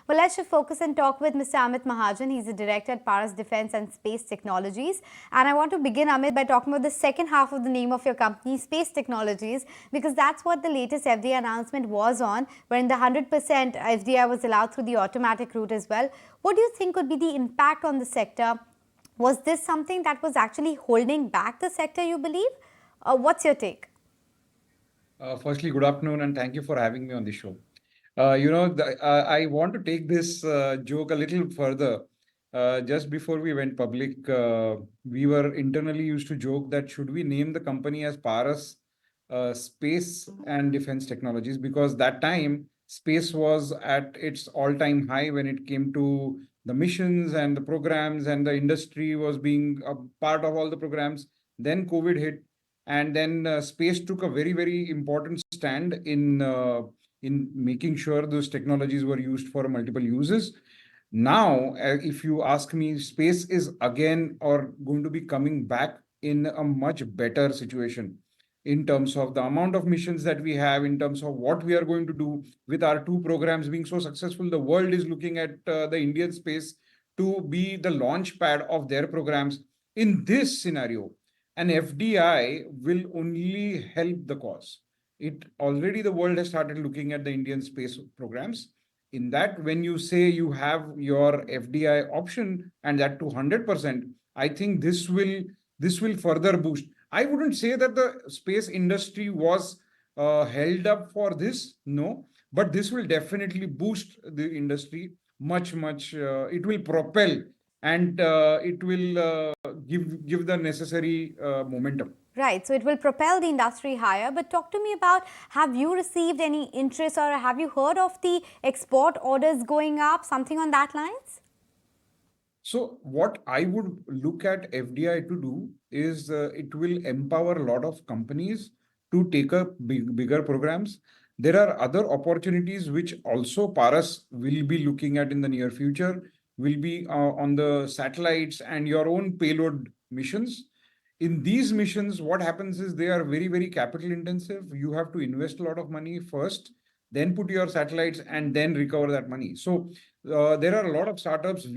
Well, let's shift focus and talk with Mr. Amit Mahajan. He's the director at Paras Defence and Space Technologies. And I want to begin, Amit, by talking about the second half of the name of your company, Space Technologies, because that's what the latest FDI announcement was on, wherein the 100% FDI was allowed through the automatic route as well. What do you think would be the impact on the sector? Was this something that was actually holding back the sector, you believe? What's your take? Firstly, good afternoon, and thank you for having me on the show. I want to take this joke a little further. Just before we went public, we were internally used to joke that should we name the company as Paras Space and Defense Technologies, because that time space was at its all-time high when it came to the missions and the programs, and the industry was being a part of all the programs. Then COVID hit, and then space took a very important stand in making sure those technologies were used for multiple uses. Now, if you ask me, space is again or going to be coming back in a much better situation in terms of the amount of missions that we have, in terms of what we are going to do with our two programs being so successful. The world is looking at the Indian space to be the launch pad of their programs. In this scenario, an FDI will only help the cause. It already, the world has started looking at the Indian space programs. In that, when you say you have your FDI option and that to 100%, I think this will further boost. I wouldn't say that the space industry was held up for this, no, but this will definitely boost the industry much. It will propel, and it will give the necessary momentum. Right, so it will propel the industry higher. But talk to me about, have you received any interest or have you heard of the export orders going up, something on that lines? So what I would look at FDI to do is it will empower a lot of companies to take up bigger programs. There are other opportunities which also Paras will be looking at in the near future, will be on the satellites and your own payload missions. In these missions, what happens is they are very capital intensive. You have to invest a lot of money first, then put your satellites and then recover that money. So there are a lot of startups.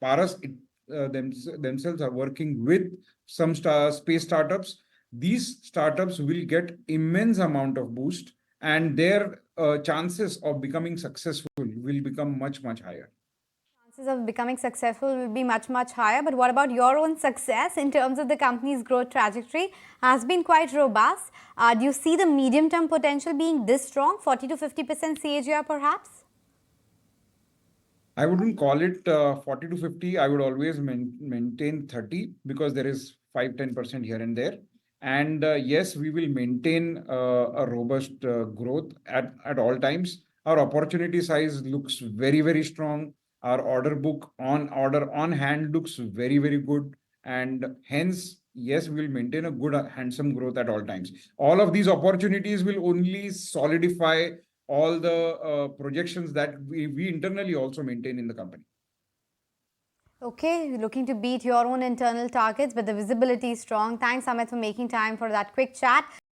Paras themselves are working with some space startups. These startups will get immense amount of boost, and their chances of becoming successful will become much higher. Chances of becoming successful will be much higher. But what about your own success in terms of the company's growth trajectory? Has been quite robust. Do you see the medium-term potential being this strong, 40 to 50% CAGR perhaps? I wouldn't call it 40 to 50. I would always maintain 30, because there is 5-10% here and there. And yes, we will maintain a robust growth at all times. Our opportunity size looks very strong. Our order book on hand looks very good. And hence, yes, we will maintain a good, handsome growth at all times. All of these opportunities will only solidify all the projections that we internally also maintain in the company. Okay, you're looking to beat your own internal targets, but the visibility is strong. Thanks, Amit, for making time for that quick chat.